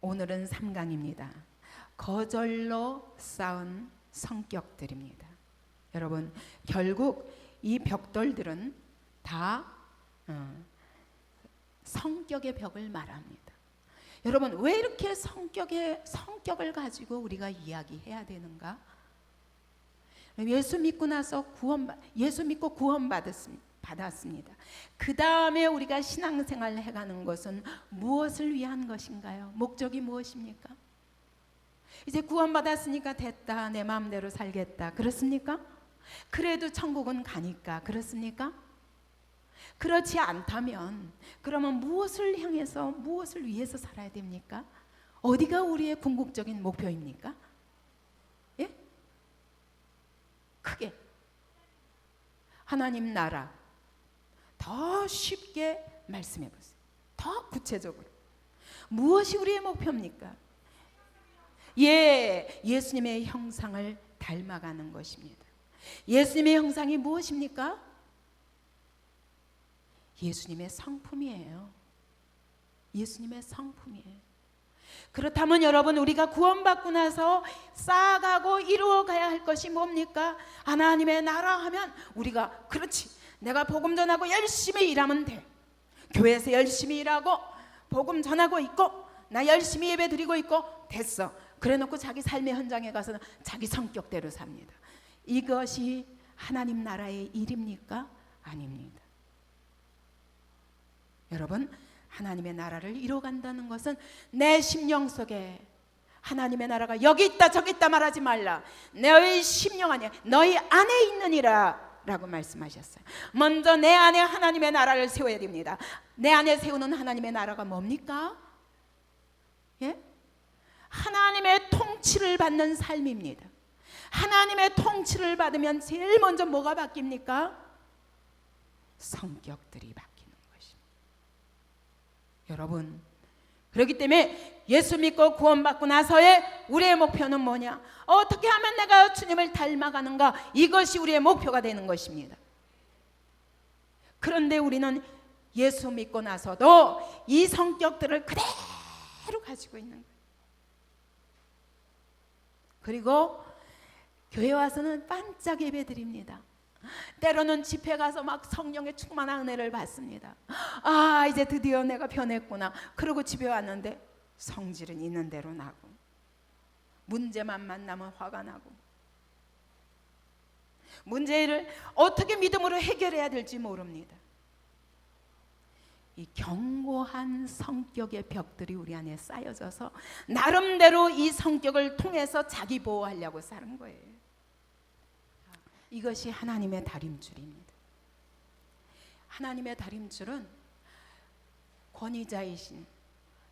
오늘은 3강입니다. 거절로 쌓은 성격들입니다. 여러분, 결국 이 벽돌들은 다 성격의 벽을 말합니다. 여러분, 왜 이렇게 성격을 가지고 우리가 이야기해야 되는가? 예수 믿고 나서 예수 믿고 구원받았습니다. 그 다음에 우리가 신앙생활을 해가는 것은 무엇을 위한 것인가요? 목적이 무엇입니까? 이제 구원받았으니까 됐다, 내 마음대로 살겠다, 그렇습니까? 그래도 천국은 가니까, 그렇습니까? 그렇지 않다면 그러면 무엇을 향해서, 무엇을 위해서 살아야 됩니까? 어디가 우리의 궁극적인 목표입니까? 예? 크게 하나님 나라. 더 쉽게 말씀해 보세요. 더 구체적으로 무엇이 우리의 목표입니까? 예수님의 형상을 닮아가는 것입니다. 예수님의 형상이 무엇입니까? 예수님의 성품이에요. 예수님의 성품이에요. 그렇다면 여러분, 우리가 구원받고 나서 쌓아가고 이루어가야 할 것이 뭡니까? 하나님의 나라 하면 우리가, 그렇지, 내가 복음 전하고 열심히 일하면 돼. 교회에서 열심히 일하고 복음 전하고 있고 나 열심히 예배 드리고 있고 됐어. 그래놓고 자기 삶의 현장에 가서는 자기 성격대로 삽니다. 이것이 하나님 나라의 일입니까? 아닙니다. 여러분, 하나님의 나라를 이뤄간다는 것은 내 심령 속에 하나님의 나라가 여기 있다 저기 있다 말하지 말라. 너희 심령 안에, 너희 안에 있느니라 라고 말씀하셨어요. 먼저 내 안에 하나님의 나라를 세워야 됩니다. 내 안에 세우는 하나님의 나라가 뭡니까? 예? 하나님의 통치를 받는 삶입니다. 하나님의 통치를 받으면 제일 먼저 뭐가 바뀝니까? 성격들이 바뀌는 것입니다. 여러분, 그렇기 때문에 예수 믿고 구원받고 나서의 우리의 목표는 뭐냐? 어떻게 하면 내가 주님을 닮아가는가? 이것이 우리의 목표가 되는 것입니다. 그런데 우리는 예수 믿고 나서도 이 성격들을 그대로 가지고 있는 거예요. 그리고 교회 와서는 반짝 예배 드립니다. 때로는 집회 가서 막 성령의 충만한 은혜를 받습니다. 아, 이제 드디어 내가 변했구나. 그러고 집에 왔는데 성질은 있는 대로 나고, 문제만 만나면 화가 나고, 문제를 어떻게 믿음으로 해결해야 될지 모릅니다. 이 견고한 성격의 벽들이 우리 안에 쌓여져서 나름대로 이 성격을 통해서 자기 보호하려고 사는 거예요. 이것이 하나님의 다림줄입니다. 하나님의 다림줄은 권위자이신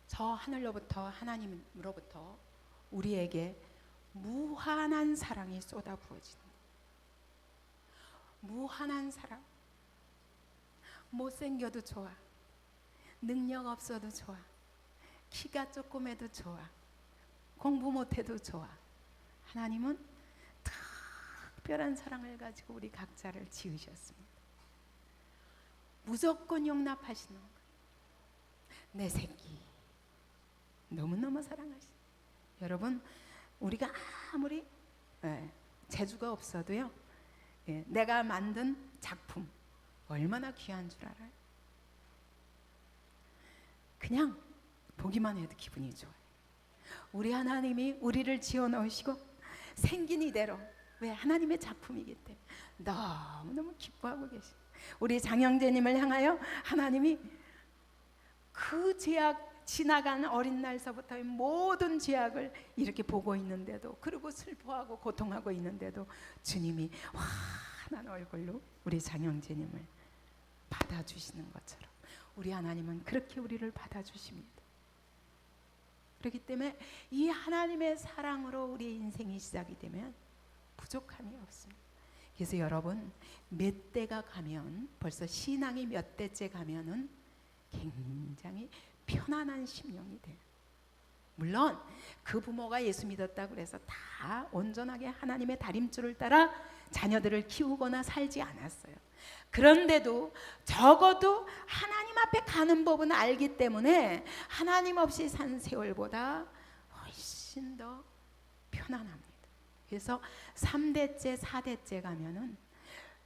저 하늘로부터, 하나님으로부터 우리에게 무한한 사랑이 쏟아 부어지는 거예요. 무한한 사랑. 못생겨도 좋아, 능력 없어도 좋아, 키가 조그매도 좋아, 공부 못해도 좋아. 하나님은 특별한 사랑을 가지고 우리 각자를 지으셨습니다. 무조건 용납하시는 거예요. 내 새끼 너무너무 사랑하시죠. 여러분, 우리가 아무리 재주가 없어도요, 내가 만든 작품 얼마나 귀한 줄 알아요? 그냥 보기만 해도 기분이 좋아요. 우리 하나님이 우리를 지어 넣으시고 생긴 이대로, 왜? 하나님의 작품이기 때문에 너무너무 기뻐하고 계시고, 우리 장영재님을 향하여 하나님이 그 죄악, 지나간 어린 날서부터의 모든 죄악을 이렇게 보고 있는데도, 그리고 슬퍼하고 고통하고 있는데도 주님이 환한 얼굴로 우리 장영재님을 받아주시는 것처럼 우리 하나님은 그렇게 우리를 받아주십니다. 그렇기 때문에 이 하나님의 사랑으로 우리의 인생이 시작이 되면 부족함이 없습니다. 그래서 여러분, 몇 대가 가면, 벌써 신앙이 몇 대째 가면은 굉장히 편안한 심령이 돼요. 물론 그 부모가 예수 믿었다고 해서 다 온전하게 하나님의 다림줄을 따라 자녀들을 키우거나 살지 않았어요. 그런데도 적어도 하나님 앞에 가는 법은 알기 때문에 하나님 없이 산 세월보다 훨씬 더 편안합니다. 그래서 3대째 4대째 가면은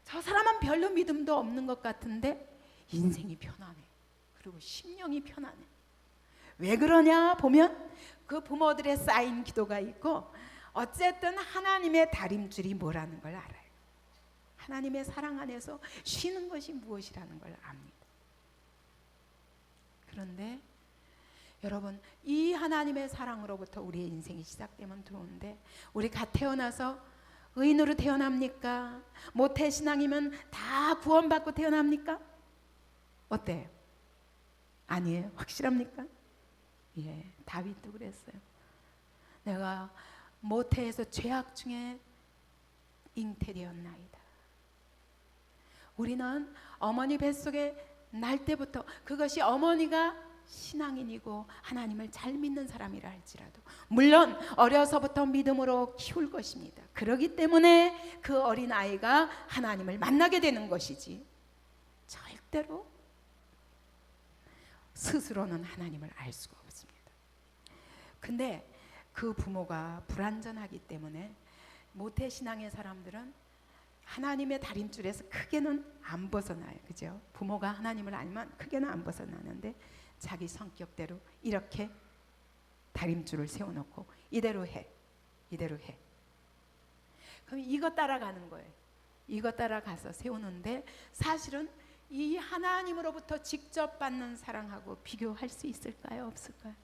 저 사람은 별로 믿음도 없는 것 같은데 인생이 편안해. 그리고 심령이 편안해. 왜 그러냐 보면 그 부모들의 쌓인 기도가 있고, 어쨌든 하나님의 다림줄이 뭐라는 걸 알아요. 하나님의 사랑 안에서 쉬는 것이 무엇이라는 걸 압니다. 그런데 여러분, 이 하나님의 사랑으로부터 우리의 인생이 시작되면 좋은데, 우리 갓 태어나서 의인으로 태어납니까? 모태신앙이면 다 구원받고 태어납니까? 어때요? 아니에요? 확실합니까? 예, 다윗도 그랬어요. 내가 모태에서 죄악 중에 잉태되었나이다. 우리는 어머니 뱃속에 날 때부터, 그것이 어머니가 신앙인이고 하나님을 잘 믿는 사람이라 할지라도 물론 어려서부터 믿음으로 키울 것입니다. 그렇기 때문에 그 어린아이가 하나님을 만나게 되는 것이지, 절대로 스스로는 하나님을 알 수가 없습니다. 근데 그 부모가 불완전하기 때문에 모태신앙의 사람들은 하나님의 다림줄에서 크게는 안 벗어나요. 그죠? 부모가 하나님을 알면 크게는 안 벗어나는데 자기 성격대로 이렇게 다림줄을 세워놓고 이대로 해, 이대로 해. 그럼 이거 따라가는 거예요. 이거 따라가서 세우는데 사실은 이 하나님으로부터 직접 받는 사랑하고 비교할 수 있을까요? 없을까요?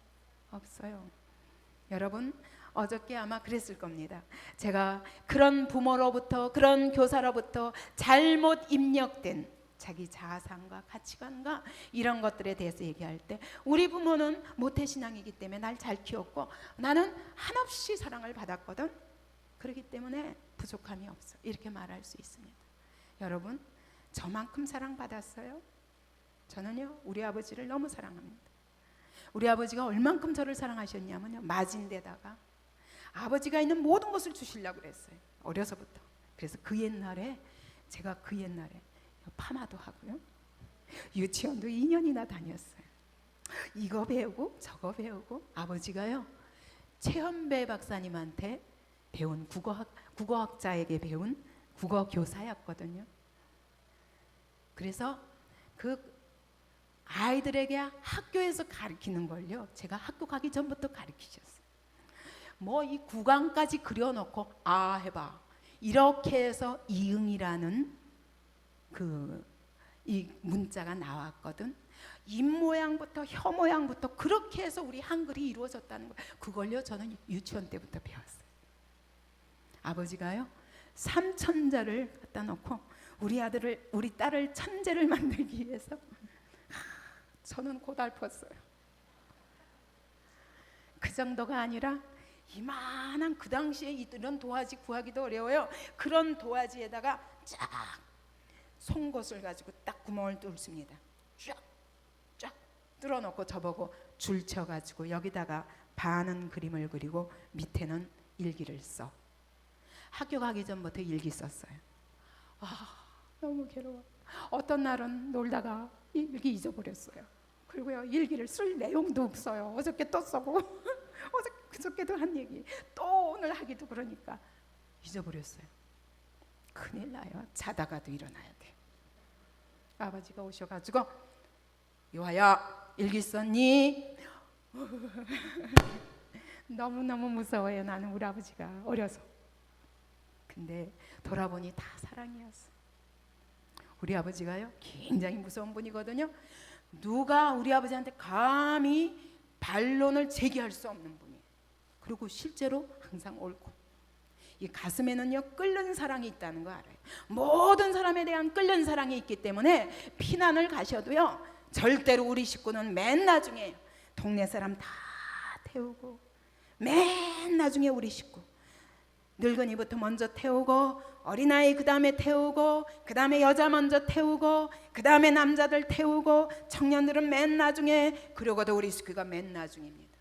없어요. 여러분, 어저께 아마 그랬을 겁니다. 제가 그런 부모로부터, 그런 교사로부터 잘못 입력된 자기 자아상과 가치관과 이런 것들에 대해서 얘기할 때, 우리 부모는 모태신앙이기 때문에 날 잘 키웠고 나는 한없이 사랑을 받았거든, 그렇기 때문에 부족함이 없어, 이렇게 말할 수 있습니다. 여러분, 저만큼 사랑받았어요? 저는요, 우리 아버지를 너무 사랑합니다. 우리 아버지가 얼만큼 저를 사랑하셨냐면요, 맞은 데다가 아버지가 있는 모든 것을 주시려고 그랬어요, 어려서부터. 그래서 그 옛날에 제가 그 옛날에 파마도 하고요, 유치원도 2년이나 다녔어요. 이거 배우고 저거 배우고. 아버지가요, 최현배 박사님한테 배운 국어학자에게 배운 국어 교사였거든요. 그래서 그 아이들에게 학교에서 가르치는 걸요, 제가 학교 가기 전부터 가르치셨어요. 뭐 이 구강까지 그려놓고 아 해봐, 이렇게 해서 이응이라는 이 문자가 나왔거든. 입 모양부터 혀 모양부터 그렇게 해서 우리 한글이 이루어졌다는 거예요. 그걸요, 저는 유치원 때부터 배웠어요. 아버지가요, 삼천자를 갖다 놓고 우리 딸을 천재를 만들기 위해서 저는 고달팠어요. 그 정도가 아니라 이만한, 그 당시에 이런 도화지 구하기도 어려워요. 그런 도화지에다가 쫙 송곳을 가지고 딱 구멍을 뚫습니다. 쫙 뚫어놓고 저보고 줄 쳐가지고 여기다가 반은 그림을 그리고 밑에는 일기를 써. 학교 가기 전부터 일기 썼어요. 너무 괴로워. 어떤 날은 놀다가 일기 잊어버렸어요. 그리고요, 일기를 쓸 내용도 없어요. 어저께 또 써고 그저께도 한 얘기 또 오늘 하기도 그러니까 잊어버렸어요. 큰일 나요. 자다가도 일어나야 돼. 아버지가 오셔가지고 요하야, 일기 썼니? 너무너무 무서워요. 나는 우리 아버지가 어려서. 근데 돌아보니 다 사랑이었어. 우리 아버지가요, 굉장히 무서운 분이거든요. 누가 우리 아버지한테 감히 반론을 제기할 수 없는 분이에요. 그리고 실제로 항상 옳고, 이 가슴에는요 끓는 사랑이 있다는 거 알아요. 모든 사람에 대한 끓는 사랑이 있기 때문에 피난을 가셔도요, 절대로 우리 식구는 맨 나중에 동네 사람 다 태우고, 맨 나중에 우리 식구 늙은이부터 먼저 태우고, 어린아이 그 다음에 태우고, 그 다음에 여자 먼저 태우고, 그 다음에 남자들 태우고, 청년들은 맨 나중에, 그러고도 우리 식구가 맨 나중입니다.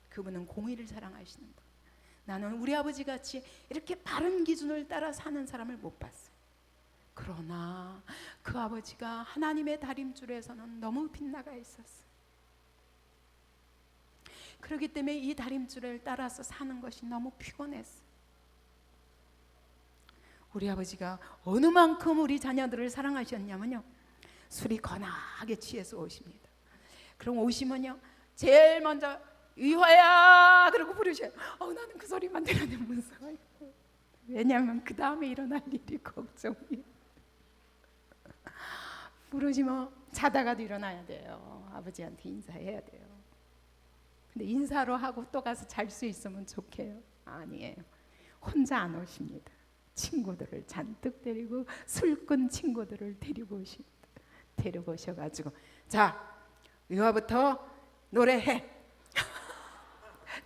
그분은 공의를 사랑하시는 분. 나는 우리 아버지 같이 이렇게 바른 기준을 따라 사는 사람을 못 봤어요. 그러나 그 아버지가 하나님의 다림줄에서는 너무 빗나가 있었어요. 그렇기 때문에 이 다림줄을 따라서 사는 것이 너무 피곤했어요. 우리 아버지가 어느 만큼 우리 자녀들을 사랑하셨냐면요, 술이 거나하게 취해서 오십니다. 그럼 오시면요, 제일 먼저 의화야 그러고 부르셔요. 나는 그 소리만 들어도 무서워요. 왜냐하면 그 다음에 일어날 일이 걱정이에요. 부르시면 자다가도 일어나야 돼요. 아버지한테 인사해야 돼요. 근데 인사로 하고 또 가서 잘 수 있으면 좋게요. 아니에요. 혼자 안 오십니다. 친구들을 잔뜩 데리고, 술꾼 친구들을 데리고 오십니다. 데리고 오셔가지고, 자, 의화부터 노래해.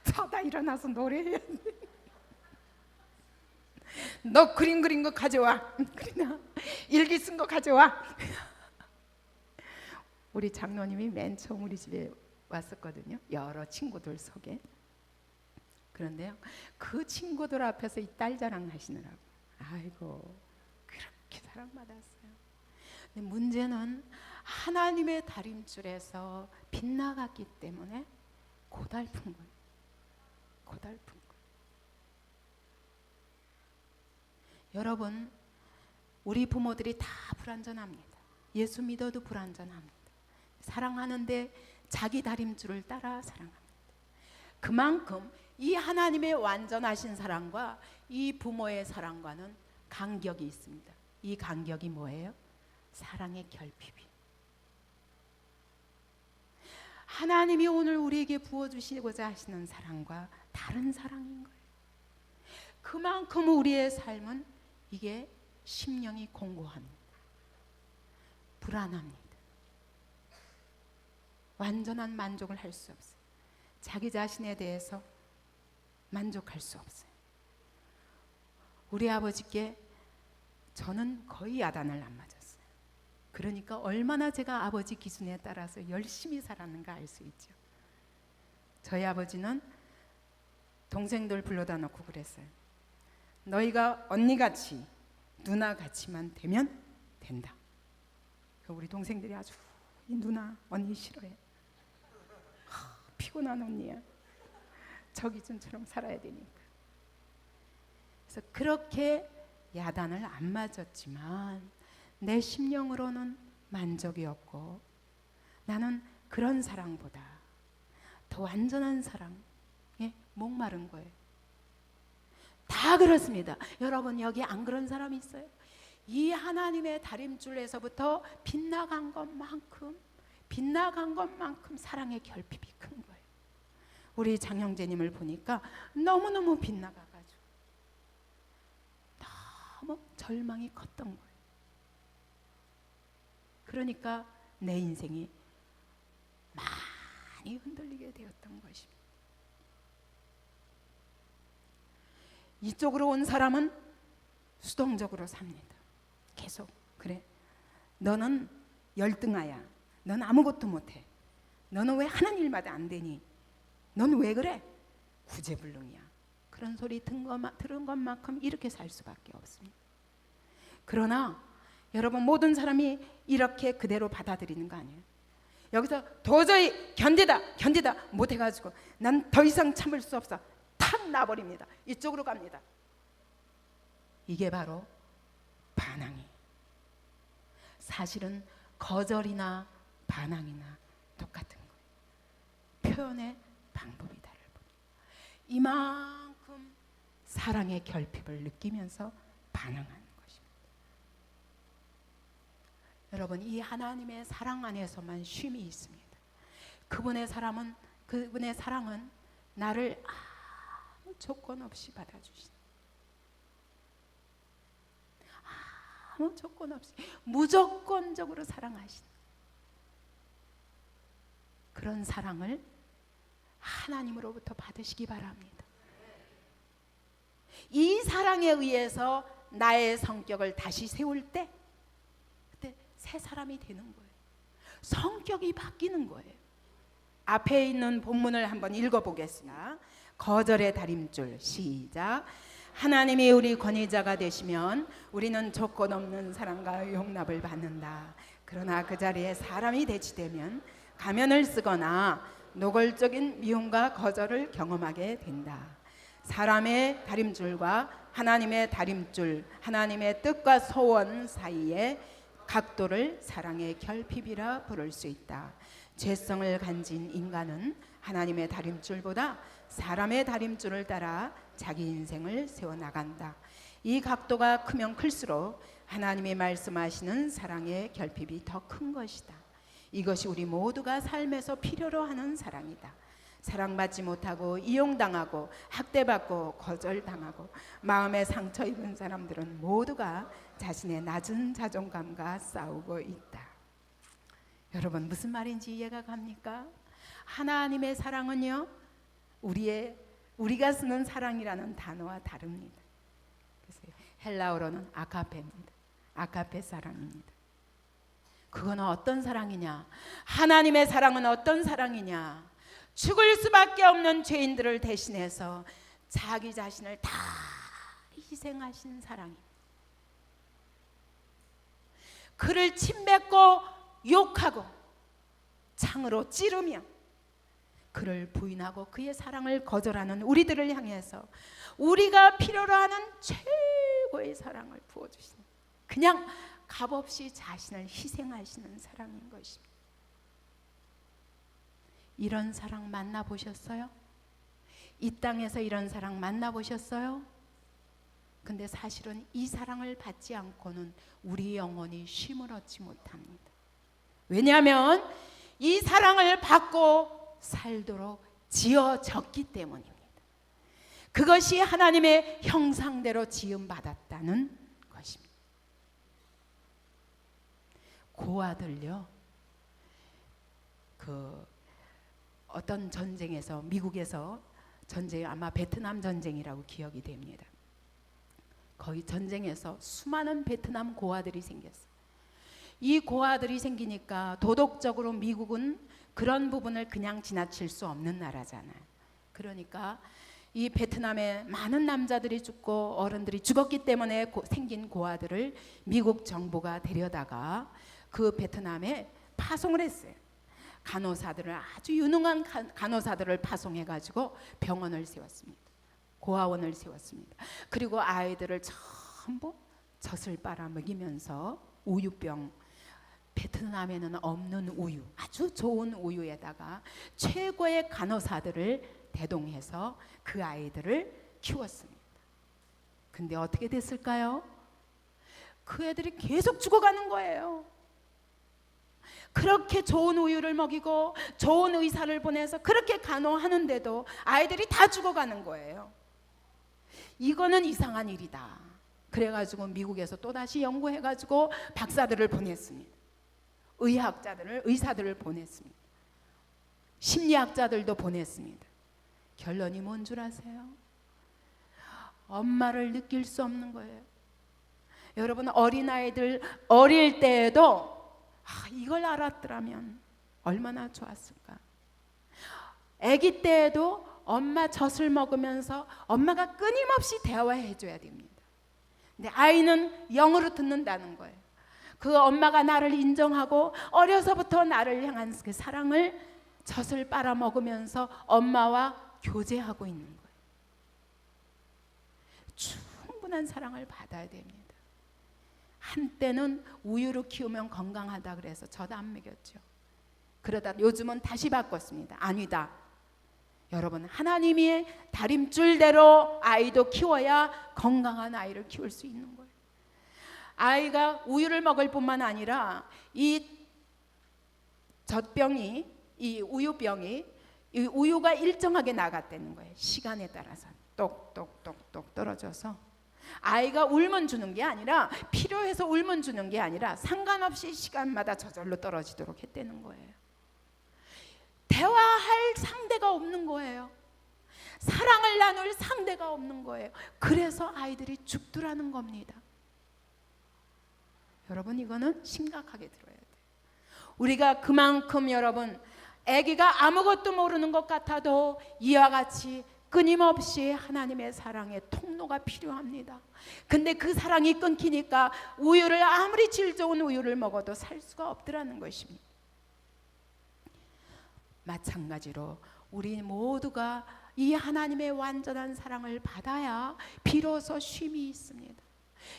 자다 일어나서 노래해야 돼. 너 그림 그린 거 가져와. 그러나 일기 쓴 거 가져와. 우리 장로님이 맨 처음 우리 집에 왔었거든요. 여러 친구들 속에. 그런데요, 그 친구들 앞에서 이 딸 자랑 하시느라고, 아이고 그렇게 사랑받았어요. 근데 문제는 하나님의 다림줄에서 빗나갔기 때문에 고달픈 거예요. 고달픈 거예요. 여러분, 우리 부모들이 다 불완전합니다. 예수 믿어도 불완전합니다. 사랑하는데 자기 다림줄을 따라 사랑합니다. 그만큼 이 하나님의 완전하신 사랑과 이 부모의 사랑과는 간격이 있습니다. 이 간격이 뭐예요? 사랑의 결핍이. 하나님이 오늘 우리에게 부어주시고자 하시는 사랑과 다른 사랑인 거예요. 그만큼 우리의 삶은 이게 심령이 공고합니다. 불안합니다. 완전한 만족을 할 수 없어요. 자기 자신에 대해서 만족할 수 없어요. 우리 아버지께 저는 거의 야단을 안 맞았어요. 그러니까 얼마나 제가 아버지 기준에 따라서 열심히 살았는가 알 수 있죠. 저희 아버지는 동생들 불러다 놓고 그랬어요. 너희가 언니같이 누나같이만 되면 된다. 우리 동생들이 아주 이 누나 언니 싫어해. 피곤한 언니야. 저 기준처럼 살아야 되니까. 그래서 그렇게 야단을 안 맞았지만 내 심령으로는 만족이 없고, 나는 그런 사랑보다 더 완전한 사랑에 목마른 거예요. 다 그렇습니다. 여러분, 여기 안 그런 사람이 있어요? 이 하나님의 다림줄에서부터 빗나간 것만큼 사랑의 결핍이 큰 거예요. 우리 장형제님을 보니까 너무너무 빗나가가지고 너무 절망이 컸던 거예요. 그러니까 내 인생이 많이 흔들리게 되었던 것입니다. 이쪽으로 온 사람은 수동적으로 삽니다. 계속 그래, 너는 열등아야, 넌 아무것도 못해, 너는 왜 하는 일마다 안 되니, 넌 왜 그래, 구제불능이야. 그런 소리 들은 것만큼 이렇게 살 수밖에 없습니다. 그러나 여러분, 모든 사람이 이렇게 그대로 받아들이는 거 아니에요. 여기서 도저히 견디다 못해가지고 난 더 이상 참을 수 없어, 탁 놔버립니다. 이쪽으로 갑니다. 이게 바로 반항이. 사실은 거절이나 반항이나 똑같은 거예요. 표현의 방법이 다를 뿐. 이만큼 사랑의 결핍을 느끼면서 반항하는 것입니다. 여러분, 이 하나님의 사랑 안에서만 쉼이 있습니다. 그분의 사랑은 나를 아무 조건 없이 받아주신다. 아무 조건 없이 무조건적으로 사랑하신다. 그런 사랑을 하나님으로부터 받으시기 바랍니다. 이 사랑에 의해서 나의 성격을 다시 세울 때, 그때 새 사람이 되는 거예요. 성격이 바뀌는 거예요. 앞에 있는 본문을 한번 읽어보겠습니다. 거절의 다림줄, 시작. 하나님이 우리 권위자가 되시면 우리는 조건 없는 사랑과 용납을 받는다. 그러나 그 자리에 사람이 대치되면 가면을 쓰거나 노골적인 미움과 거절을 경험하게 된다. 사람의 다림줄과 하나님의 다림줄, 하나님의 뜻과 소원 사이에 각도를 사랑의 결핍이라 부를 수 있다. 죄성을 가진 인간은 하나님의 다림줄보다 사람의 다림줄을 따라 자기 인생을 세워나간다. 이 각도가 크면 클수록 하나님이 말씀하시는 사랑의 결핍이 더 큰 것이다. 이것이 우리 모두가 삶에서 필요로 하는 사랑이다. 사랑받지 못하고 이용당하고 학대받고 거절당하고 마음에 상처 입은 사람들은 모두가 자신의 낮은 자존감과 싸우고 있다. 여러분, 무슨 말인지 이해가 갑니까? 하나님의 사랑은요, 우리가 쓰는 사랑이라는 단어와 다릅니다. 그래서 헬라어로는 아가페입니다. 아가페 사랑입니다. 그건 어떤 사랑이냐? 하나님의 사랑은 어떤 사랑이냐? 죽을 수밖에 없는 죄인들을 대신해서 자기 자신을 다 희생하신 사랑입니다. 그를 침뱉고 욕하고 창으로 찌르며 그를 부인하고 그의 사랑을 거절하는 우리들을 향해서 우리가 필요로 하는 최고의 사랑을 부어주시는, 그냥 값없이 자신을 희생하시는 사랑인 것입니다. 이런 사랑 만나보셨어요? 이 땅에서 이런 사랑 만나보셨어요? 근데 사실은 이 사랑을 받지 않고는 우리 영혼이 쉼을 얻지 못합니다. 왜냐하면 이 사랑을 받고 살도록 지어졌기 때문입니다. 그것이 하나님의 형상대로 지음받았다는 것입니다. 고아들요, 어떤 전쟁에서, 미국에서 전쟁, 아마 베트남 전쟁이라고 기억이 됩니다. 거기 전쟁에서 수많은 베트남 고아들이 생겼어요. 이 고아들이 생기니까 도덕적으로 미국은 그런 부분을 그냥 지나칠 수 없는 나라잖아요. 그러니까 이 베트남에 많은 남자들이 죽고 어른들이 죽었기 때문에 생긴 고아들을 미국 정부가 데려다가 그 베트남에 파송을 했어요. 간호사들을, 아주 유능한 간호사들을 파송해가지고 병원을 세웠습니다. 고아원을 세웠습니다. 그리고 아이들을 전부 젖을 빨아 먹이면서 우유병, 베트남에는 없는 우유, 아주 좋은 우유에다가 최고의 간호사들을 대동해서 그 아이들을 키웠습니다. 근데 어떻게 됐을까요? 그 애들이 계속 죽어가는 거예요. 그렇게 좋은 우유를 먹이고 좋은 의사를 보내서 그렇게 간호하는데도 아이들이 다 죽어가는 거예요. 이거는 이상한 일이다. 그래가지고 미국에서 또다시 연구해가지고 박사들을 보냈습니다. 의사들을 보냈습니다. 심리학자들도 보냈습니다. 결론이 뭔 줄 아세요? 엄마를 느낄 수 없는 거예요. 여러분, 어린아이들 어릴 때에도 이걸 알았더라면 얼마나 좋았을까. 아기 때에도 엄마 젖을 먹으면서 엄마가 끊임없이 대화해 줘야 됩니다. 근데 아이는 영으로 듣는다는 거예요. 그 엄마가 나를 인정하고 어려서부터 나를 향한 그 사랑을 젖을 빨아 먹으면서 엄마와 교제하고 있는 거예요. 충분한 사랑을 받아야 됩니다. 한때는 우유로 키우면 건강하다 그래서 젖 안 먹였죠. 그러다 요즘은 다시 바꿨습니다. 아니다. 여러분, 하나님의 다림줄대로 아이도 키워야 건강한 아이를 키울 수 있는 거예요. 아이가 우유를 먹을 뿐만 아니라 이 젖병이, 이 우유병이, 이 우유가 일정하게 나갔다는 거예요. 시간에 따라서 똑똑똑똑 떨어져서 아이가 울면 주는 게 아니라, 필요해서 울면 주는 게 아니라 상관없이 시간마다 저절로 떨어지도록 했다는 거예요. 대화할 상대가 없는 거예요. 사랑을 나눌 상대가 없는 거예요. 그래서 아이들이 죽더라는 겁니다. 여러분, 이거는 심각하게 들어야 돼요. 우리가 그만큼, 여러분, 아기가 아무것도 모르는 것 같아도 이와 같이 끊임없이 하나님의 사랑의 통로가 필요합니다. 근데 그 사랑이 끊기니까 우유를 아무리 질 좋은 우유를 먹어도 살 수가 없더라는 것입니다. 마찬가지로 우리 모두가 이 하나님의 완전한 사랑을 받아야 비로소 쉼이 있습니다.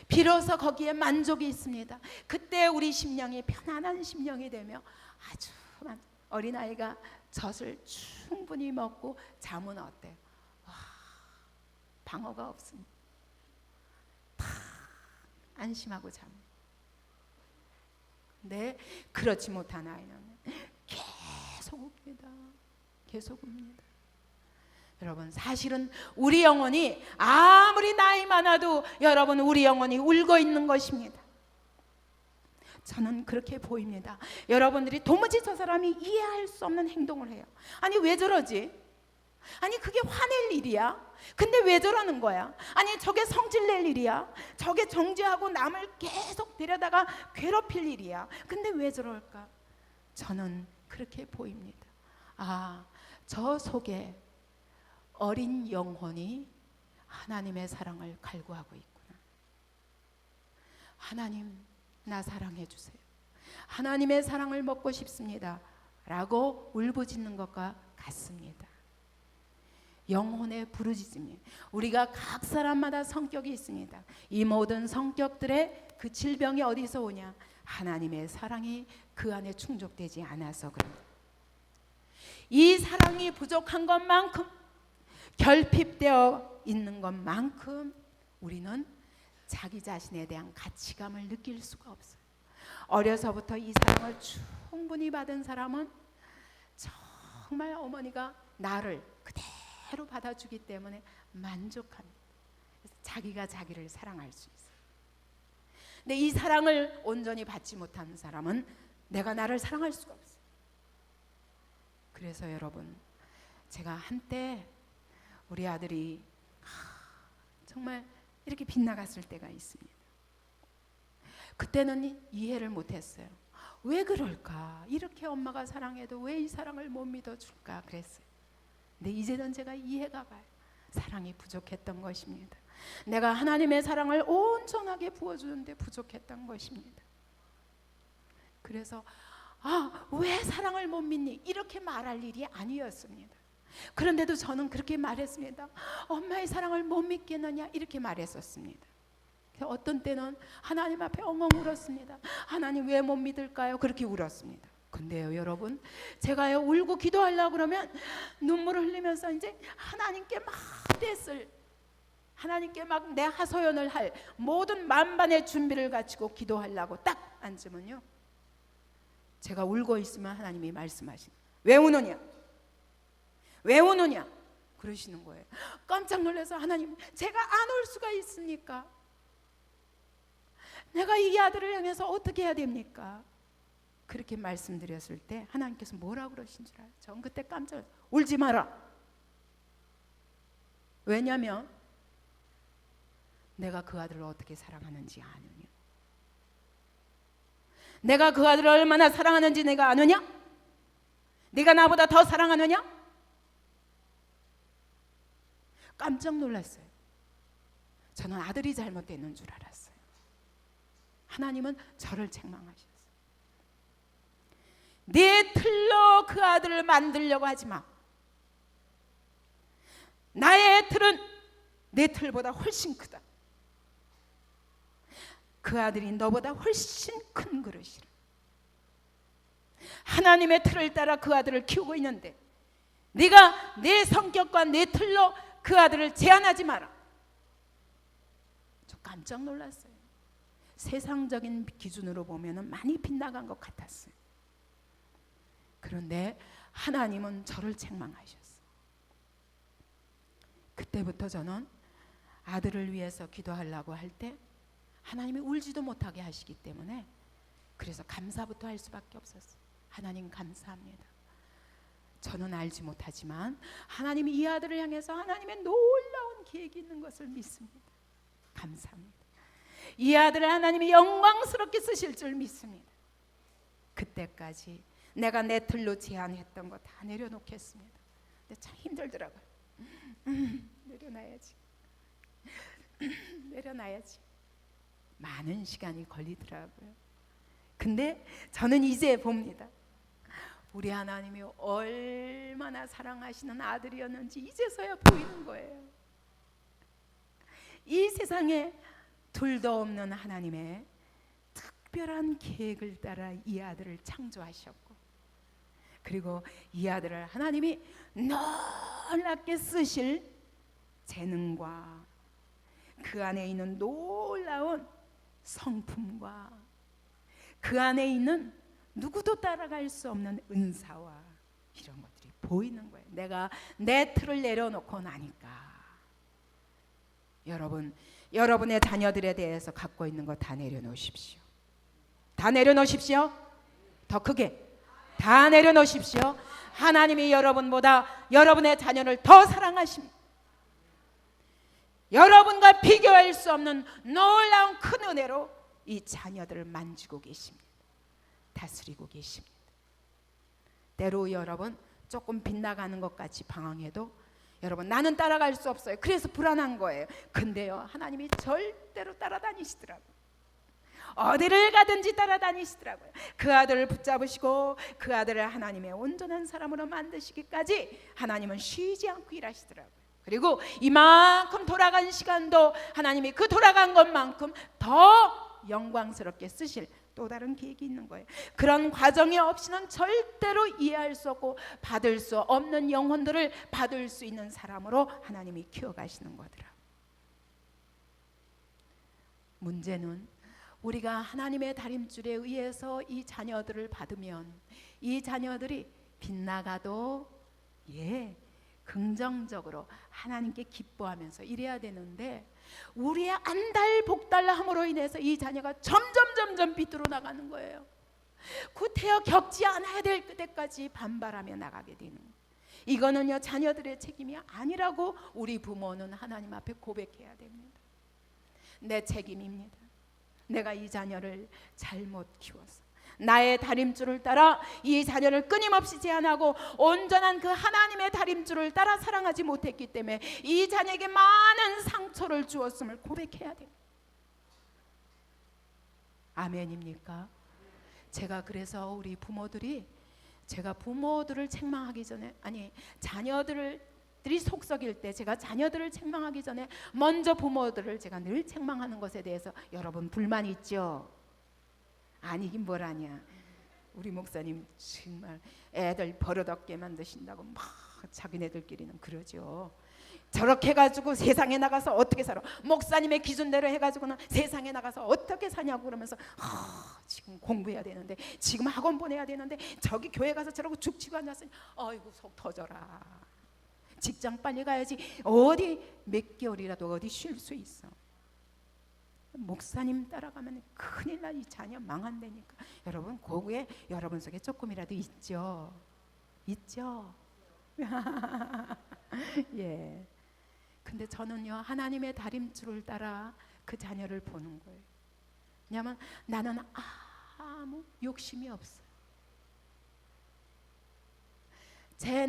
비로소 거기에 만족이 있습니다. 그때 우리 심령이 편안한 심령이 되며 아주 어린아이가 젖을 충분히 먹고 잠은 어때요? 방어가 없습니다. 다 안심하고 잠. 근데 그렇지 못한 아이는 계속 웁니다. 계속 웁니다. 여러분, 사실은 우리 영혼이 아무리 나이 많아도 여러분, 우리 영혼이 울고 있는 것입니다. 저는 그렇게 보입니다. 여러분들이 도무지 저 사람이 이해할 수 없는 행동을 해요. 아니 왜 저러지? 아니 그게 화낼 일이야? 근데 왜 저러는 거야? 아니 저게 성질낼 일이야? 저게 정죄하고 남을 계속 데려다가 괴롭힐 일이야? 근데 왜 저럴까? 저는 그렇게 보입니다. 아, 저 속에 어린 영혼이 하나님의 사랑을 갈구하고 있구나. 하나님, 나 사랑해 주세요. 하나님의 사랑을 먹고 싶습니다. 라고 울부짖는 것과 같습니다. 영혼의 부르짖음이, 우리가 각 사람마다 성격이 있습니다. 이 모든 성격들의 그 질병이 어디서 오냐? 하나님의 사랑이 그 안에 충족되지 않아서 그럽니다. 이 사랑이 부족한 것만큼, 결핍되어 있는 것만큼 우리는 자기 자신에 대한 가치감을 느낄 수가 없어요. 어려서부터 이 사랑을 충분히 받은 사람은 정말 어머니가 나를 그대로 받아주기 때문에 만족합니다. 그래서 자기가 자기를 사랑할 수 있어요. 근데 이 사랑을 온전히 받지 못한 사람은 내가 나를 사랑할 수가 없어요. 그래서 여러분, 제가 한때 우리 아들이 정말 이렇게 빗나갔을 때가 있습니다. 그때는 이해를 못했어요. 왜 그럴까? 이렇게 엄마가 사랑해도 왜 이 사랑을 못 믿어줄까? 그랬어요. 근데 이제는 제가 이해가 가요. 사랑이 부족했던 것입니다. 내가 하나님의 사랑을 온전하게 부어주는데 부족했던 것입니다. 그래서 왜 사랑을 못 믿니? 이렇게 말할 일이 아니었습니다. 그런데도 저는 그렇게 말했습니다. 엄마의 사랑을 못 믿겠느냐? 이렇게 말했었습니다. 어떤 때는 하나님 앞에 엉엉 울었습니다. 하나님 왜 못 믿을까요? 그렇게 울었습니다. 근데요 여러분, 제가요 울고 기도하려고 그러면 눈물을 흘리면서 이제 하나님께 막 떼쓸, 하나님께 막 내 하소연을 할 모든 만반의 준비를 갖추고 기도하려고 딱 앉으면요, 제가 울고 있으면 하나님이 말씀하시는, 왜 우느냐? 왜 우느냐? 그러시는 거예요. 깜짝 놀라서, 하나님 제가 안 울 수가 있습니까? 내가 이 아들을 향해서 어떻게 해야 됩니까? 그렇게 말씀드렸을 때 하나님께서 뭐라고 그러신 줄 알아요? 전 그때 깜짝 놀랐어요. 울지 마라. 왜냐하면 내가 그 아들을 어떻게 사랑하는지 아느냐. 내가 그 아들을 얼마나 사랑하는지 내가 아느냐? 네가 나보다 더 사랑하느냐? 깜짝 놀랐어요. 저는 아들이 잘못됐는 줄 알았어요. 하나님은 저를 책망하셨어요. 네 틀로 그 아들을 만들려고 하지 마. 나의 틀은 내 틀보다 훨씬 크다. 그 아들이 너보다 훨씬 큰 그릇이라. 하나님의 틀을 따라 그 아들을 키우고 있는데 네가 내 성격과 내 틀로 그 아들을 제한하지 마라. 저 깜짝 놀랐어요. 세상적인 기준으로 보면 많이 빗나간 것 같았어요. 그런데 하나님은 저를 책망하셨어요. 그때부터 저는 아들을 위해서 기도하려고 할 때 하나님이 울지도 못하게 하시기 때문에, 그래서 감사부터 할 수밖에 없었어요. 하나님 감사합니다. 저는 알지 못하지만 하나님이 이 아들을 향해서 하나님의 놀라운 계획이 있는 것을 믿습니다. 감사합니다. 이 아들을 하나님이 영광스럽게 쓰실 줄 믿습니다. 그때까지 내가 내 틀로 제한했던 거 다 내려놓겠습니다. 근데 참 힘들더라고요. 내려놔야지. 내려놔야지. 많은 시간이 걸리더라고요. 근데 저는 이제 봅니다. 우리 하나님이 얼마나 사랑하시는 아들이었는지 이제서야 보이는 거예요. 이 세상에 둘도 없는 하나님의 특별한 계획을 따라 이 아들을 창조하셨고, 그리고 이 아들을 하나님이 놀랍게 쓰실 재능과 그 안에 있는 놀라운 성품과 그 안에 있는 누구도 따라갈 수 없는 은사와 이런 것들이 보이는 거예요. 내가 내 틀을 내려놓고 나니까. 여러분, 여러분의 자녀들에 대해서 갖고 있는 거 다 내려놓으십시오. 다 내려놓으십시오. 더 크게 다 내려놓으십시오. 하나님이 여러분보다 여러분의 자녀를 더 사랑하십니다. 여러분과 비교할 수 없는 놀라운 큰 은혜로 이 자녀들을 만지고 계십니다. 다스리고 계십니다. 때로 여러분 조금 빗나가는 것 같이 방황해도 여러분 나는 따라갈 수 없어요. 그래서 불안한 거예요. 근데요, 하나님이 절대로 따라다니시더라고요. 어디를 가든지 따라다니시더라고요. 그 아들을 붙잡으시고 그 아들을 하나님의 온전한 사람으로 만드시기까지 하나님은 쉬지 않고 일하시더라고요. 그리고 이만큼 돌아간 시간도 하나님이 그 돌아간 것만큼 더 영광스럽게 쓰실 또 다른 계획이 있는 거예요. 그런 과정이 없이는 절대로 이해할 수 없고 받을 수 없는 영혼들을 받을 수 있는 사람으로 하나님이 키워가시는 거더라. 문제는 우리가 하나님의 다림줄에 의해서 이 자녀들을 받으면 이 자녀들이 빗나가도 긍정적으로 하나님께 기뻐하면서 이래야 되는데, 우리의 안달복달함으로 인해서 이 자녀가 점점 비뚤어 나가는 거예요. 구태여 겪지 않아야 될 때까지 반발하며 나가게 되는 거예요. 이거는요, 자녀들의 책임이 아니라고 우리 부모는 하나님 앞에 고백해야 됩니다. 내 책임입니다. 내가 이 자녀를 잘못 키워서 나의 다림줄을 따라 이 자녀를 끊임없이 제한하고 온전한 그 하나님의 다림줄을 따라 사랑하지 못했기 때문에 이 자녀에게 많은 상처를 주었음을 고백해야 돼요. 아멘입니까? 제가 그래서 우리 부모들이, 제가 부모들을 책망하기 전에, 자녀들이 속썩일 때 제가 자녀들을 책망하기 전에 먼저 부모들을 제가 늘 책망하는 것에 대해서 여러분 불만 있죠? 아니긴 뭘 하냐. 우리 목사님 정말 애들 버릇없게 만드신다고 막 자기네들끼리는 그러죠. 저렇게 해가지고 세상에 나가서 어떻게 살아, 목사님의 기준대로 해가지고는 세상에 나가서 어떻게 사냐고 그러면서 지금 공부해야 되는데, 지금 학원 보내야 되는데, 저기 교회 가서 저러고 죽치고 앉았으니 아이고 속 터져라. 직장 빨리 가야지. 어디 몇 개월이라도 어디 쉴 수 있어. 목사님 따라가면 큰일 나. 이 자녀 망한다니까. 여러분 거기에 여러분 속에 조금이라도 있죠? 있죠? 예. 근데 저는요, 하나님의 다림줄을 따라 그 자녀를 보는 거예요. 왜냐하면 나는 아무 욕심이 없어요.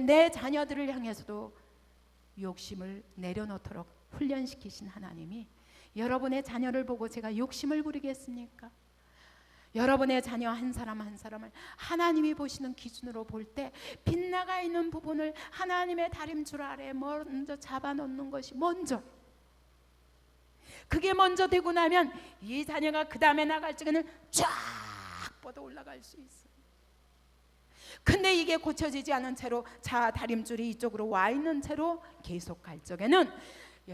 내 자녀들을 향해서도 욕심을 내려놓도록 훈련시키신 하나님이 여러분의 자녀를 보고 제가 욕심을 부리겠습니까? 여러분의 자녀 한 사람 한 사람을 하나님이 보시는 기준으로 볼 때 빗나가 있는 부분을 하나님의 다림줄 아래에 먼저 잡아놓는 것이 먼저, 그게 먼저 되고 나면 이 자녀가 그 다음에 나갈 적에는 쫙 뻗어 올라갈 수 있어요. 근데 이게 고쳐지지 않은 채로 다림줄이 이쪽으로 와 있는 채로 계속 갈 적에는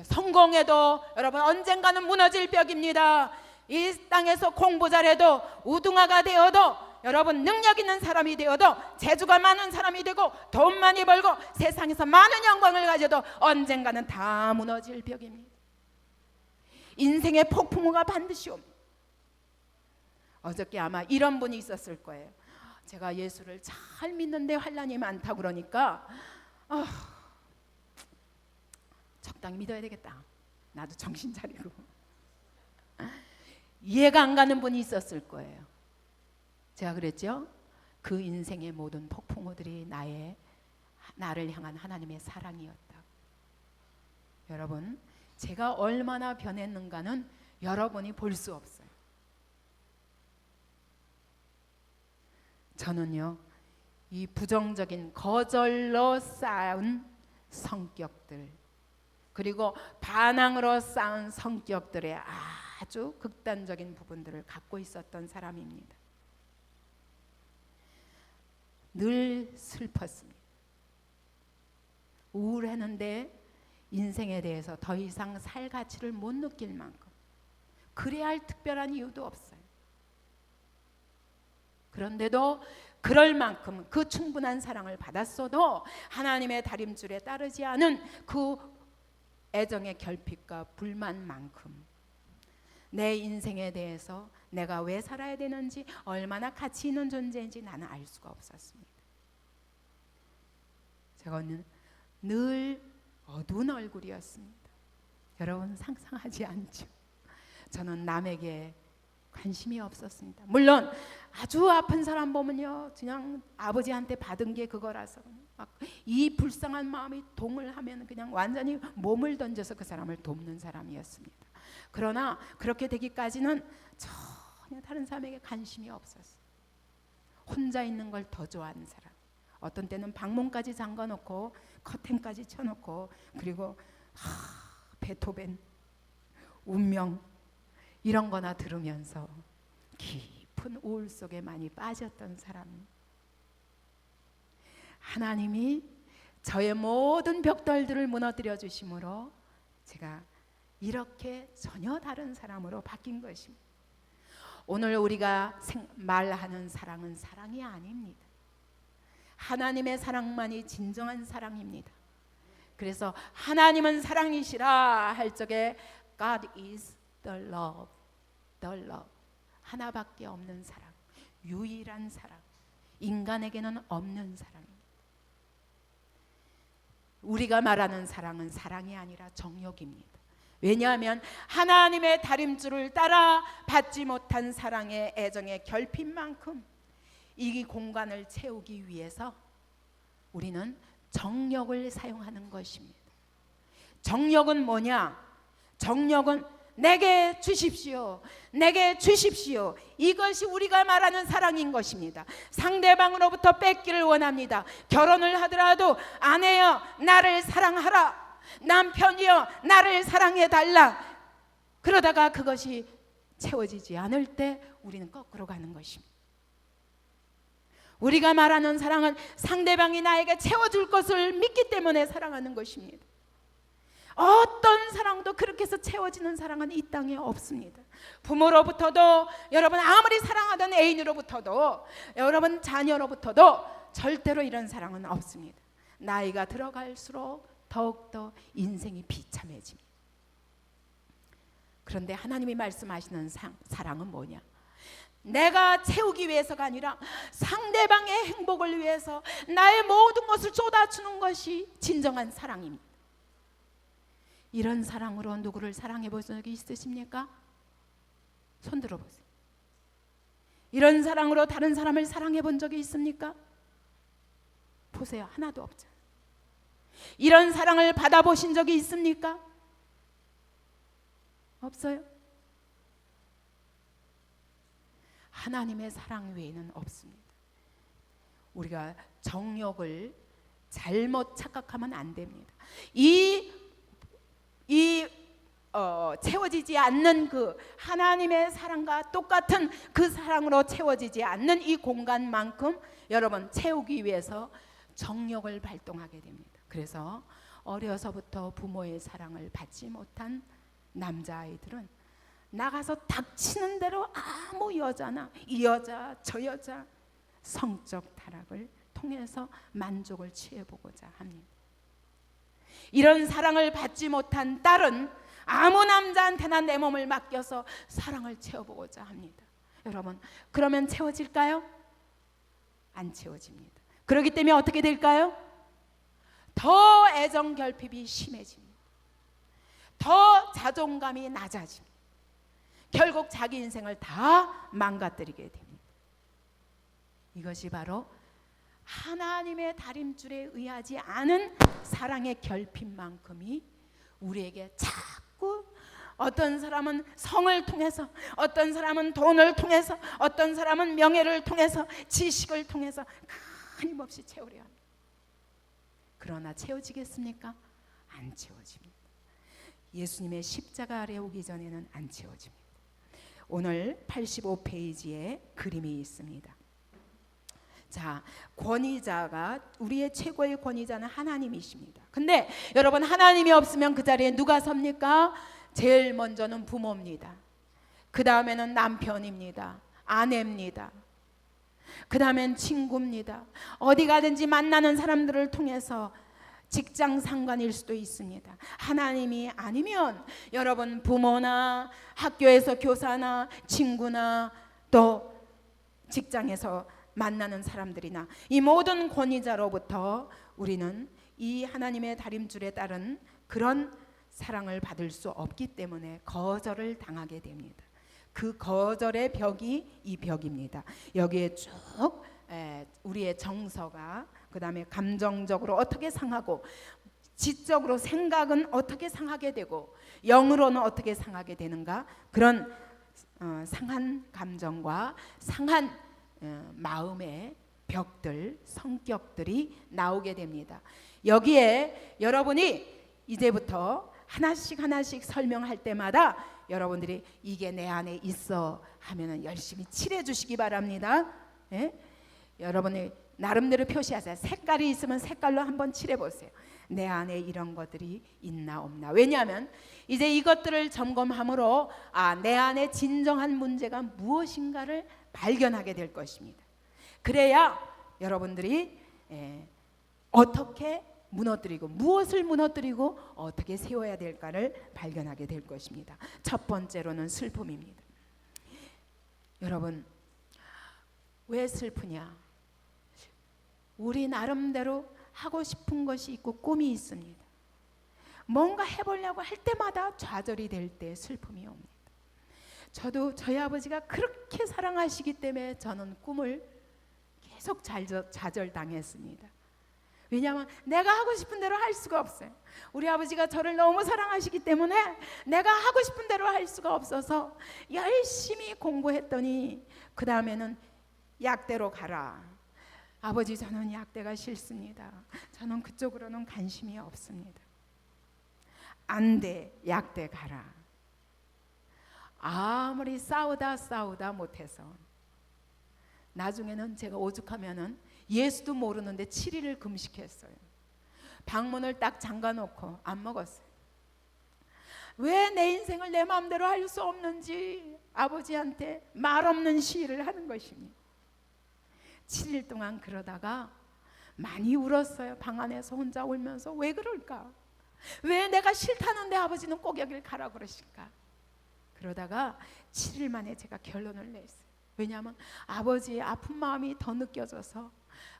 성공해도 여러분 언젠가는 무너질 벽입니다. 이 땅에서 공부 잘해도 우등화가 되어도, 여러분 능력 있는 사람이 되어도, 재주가 많은 사람이 되고 돈 많이 벌고 세상에서 많은 영광을 가져도 언젠가는 다 무너질 벽입니다. 인생의 폭풍우가 반드시 옵니다. 어저께 아마 이런 분이 있었을 거예요. 제가 예수를 잘 믿는데 환난이 많다 그러니까 적당히 믿어야 되겠다. 나도 정신 차리고. 이해가 안 가는 분이 있었을 거예요. 제가 그랬죠? 그 인생의 모든 폭풍우들이 나를 향한 하나님의 사랑이었다. 여러분, 제가 얼마나 변했는가는 여러분이 볼 수 없어요. 저는요, 이 부정적인 거절로 쌓은 성격들, 그리고 반항으로 쌓은 성격들의 아주 극단적인 부분들을 갖고 있었던 사람입니다. 늘 슬펐습니다. 우울했는데 인생에 대해서 더 이상 살 가치를 못 느낄 만큼, 그래야 할 특별한 이유도 없어요. 그런데도 그럴 만큼 그 충분한 사랑을 받았어도 하나님의 다림줄에 따르지 않은 그 애정의 결핍과 불만만큼 내 인생에 대해서 내가 왜 살아야 되는지, 얼마나 가치 있는 존재인지 나는 알 수가 없었습니다. 저는 늘 어두운 얼굴이었습니다. 여러분 상상하지 않죠? 저는 남에게 관심이 없었습니다. 물론 아주 아픈 사람 보면요, 그냥 아버지한테 받은 게 그거라서 막 이 불쌍한 마음이 동을 하면 그냥 완전히 몸을 던져서 그 사람을 돕는 사람이었습니다. 그러나 그렇게 되기까지는 전혀 다른 사람에게 관심이 없었어요. 혼자 있는 걸 더 좋아하는 사람. 어떤 때는 방문까지 잠가놓고 커튼까지 쳐놓고, 그리고 베토벤, 운명 이런 거나 들으면서 깊은 우울 속에 많이 빠졌던 사람. 하나님이 저의 모든 벽돌들을 무너뜨려 주심으로 제가 이렇게 전혀 다른 사람으로 바뀐 것입니다. 오늘 우리가 말하는 사랑은 사랑이 아닙니다. 하나님의 사랑만이 진정한 사랑입니다. 그래서 하나님은 사랑이시라 할 적에 God is the love, the love. 하나밖에 없는 사랑, 유일한 사랑, 인간에게는 없는 사랑입니다. 우리가 말하는 사랑은 사랑이 아니라 정욕입니다. 왜냐하면 하나님의 다림줄을 따라 받지 못한 사랑의 애정의 결핍만큼 이 공간을 채우기 위해서 우리는 정욕을 사용하는 것입니다. 정욕은 뭐냐? 정욕은 내게 주십시오, 내게 주십시오. 이것이 우리가 말하는 사랑인 것입니다. 상대방으로부터 뺏기를 원합니다. 결혼을 하더라도 아내여 나를 사랑하라, 남편이여 나를 사랑해달라. 그러다가 그것이 채워지지 않을 때 우리는 거꾸로 가는 것입니다. 우리가 말하는 사랑은 상대방이 나에게 채워줄 것을 믿기 때문에 사랑하는 것입니다. 어떤 사랑도 그렇게 해서 채워지는 사랑은 이 땅에 없습니다. 부모로부터도, 여러분 아무리 사랑하던 애인으로부터도, 여러분 자녀로부터도 절대로 이런 사랑은 없습니다. 나이가 들어갈수록 더욱더 인생이 비참해집니다. 그런데 하나님이 말씀하시는 사랑은 뭐냐? 내가 채우기 위해서가 아니라 상대방의 행복을 위해서 나의 모든 것을 쏟아주는 것이 진정한 사랑입니다. 이런 사랑으로 누구를 사랑해 본 적이 있으십니까? 손 들어보세요. 이런 사랑으로 다른 사람을 사랑해 본 적이 있습니까? 보세요. 하나도 없잖아요. 이런 사랑을 받아보신 적이 있습니까? 없어요. 하나님의 사랑 외에는 없습니다. 우리가 정욕을 잘못 착각하면 안 됩니다. 채워지지 않는 그 하나님의 사랑과 똑같은 그 사랑으로 채워지지 않는 이 공간만큼 여러분 채우기 위해서 정욕을 발동하게 됩니다. 그래서 어려서부터 부모의 사랑을 받지 못한 남자아이들은 나가서 닥치는 대로 아무 여자나 이 여자 저 여자 성적 타락을 통해서 만족을 취해보고자 합니다. 이런 사랑을 받지 못한 딸은 아무 남자한테나 내 몸을 맡겨서 사랑을 채워보고자 합니다. 여러분, 그러면 채워질까요? 안 채워집니다. 그렇기 때문에 어떻게 될까요? 더 애정 결핍이 심해집니다. 더 자존감이 낮아집니다. 결국 자기 인생을 다 망가뜨리게 됩니다. 이것이 바로 하나님의 다림줄에 의하지 않은 사랑의 결핍만큼이 우리에게 자꾸 어떤 사람은 성을 통해서, 어떤 사람은 돈을 통해서, 어떤 사람은 명예를 통해서, 지식을 통해서 끊임없이 채우려 합니다. 그러나 채워지겠습니까? 안 채워집니다. 예수님의 십자가 아래 오기 전에는 안 채워집니다. 오늘 85페이지에 그림이 있습니다. 자, 권위자가, 우리의 최고의 권위자는 하나님이십니다. 근데 여러분, 하나님이 없으면 그 자리에 누가 섭니까? 제일 먼저는 부모입니다. 그 다음에는 남편입니다. 아내입니다. 그 다음엔 친구입니다. 어디 가든지 만나는 사람들을 통해서 직장 상관일 수도 있습니다. 하나님이 아니면 여러분, 부모나 학교에서 교사나 친구나 또 직장에서 만나는 사람들이나 이 모든 권위자로부터 우리는 이 하나님의 다림줄에 따른 그런 사랑을 받을 수 없기 때문에 거절을 당하게 됩니다. 그 거절의 벽이 이 벽입니다. 여기에 쭉 우리의 정서가, 그 다음에 감정적으로 어떻게 상하고, 지적으로 생각은 어떻게 상하게 되고, 영으로는 어떻게 상하게 되는가, 그런 상한 감정과 상한 마음의 벽들, 성격들이 나오게 됩니다. 여기에 여러분이 이제부터 하나씩 하나씩 설명할 때마다 여러분들이 이게 내 안에 있어 하면은 열심히 칠해 주시기 바랍니다. 예? 여러분이 나름대로 표시하세요. 색깔이 있으면 색깔로 한번 칠해 보세요. 내 안에 이런 것들이 있나 없나. 왜냐하면 이제 이것들을 점검함으로 내 안에 진정한 문제가 무엇인가를 발견하게 될 것입니다. 그래야 여러분들이 어떻게 무너뜨리고, 무엇을 무너뜨리고 어떻게 세워야 될까를 발견하게 될 것입니다. 첫 번째로는 슬픔입니다. 여러분, 왜 슬프냐? 우리 나름대로 하고 싶은 것이 있고 꿈이 있습니다. 뭔가 해보려고 할 때마다 좌절이 될 때 슬픔이 옵니다. 저도 저희 아버지가 그렇게 사랑하시기 때문에 저는 꿈을 계속 좌절당했습니다. 왜냐하면 내가 하고 싶은 대로 할 수가 없어요. 우리 아버지가 저를 너무 사랑하시기 때문에 내가 하고 싶은 대로 할 수가 없어서 열심히 공부했더니 그 다음에는 약대로 가라. 아버지, 저는 약대가 싫습니다. 저는 그쪽으로는 관심이 없습니다. 안 돼, 약대 가라. 아무리 싸우다 못해서 나중에는 제가 오죽하면은 예수도 모르는데 7일을 금식했어요. 방문을 딱 잠가놓고 안 먹었어요. 왜 내 인생을 내 마음대로 할 수 없는지 아버지한테 말 없는 시위를 하는 것입니다. 7일 동안 그러다가 많이 울었어요. 방 안에서 혼자 울면서 왜 그럴까? 왜 내가 싫다는데 아버지는 꼭 여길 가라 그러실까? 그러다가 7일 만에 제가 결론을 냈어요. 왜냐하면 아버지의 아픈 마음이 더 느껴져서,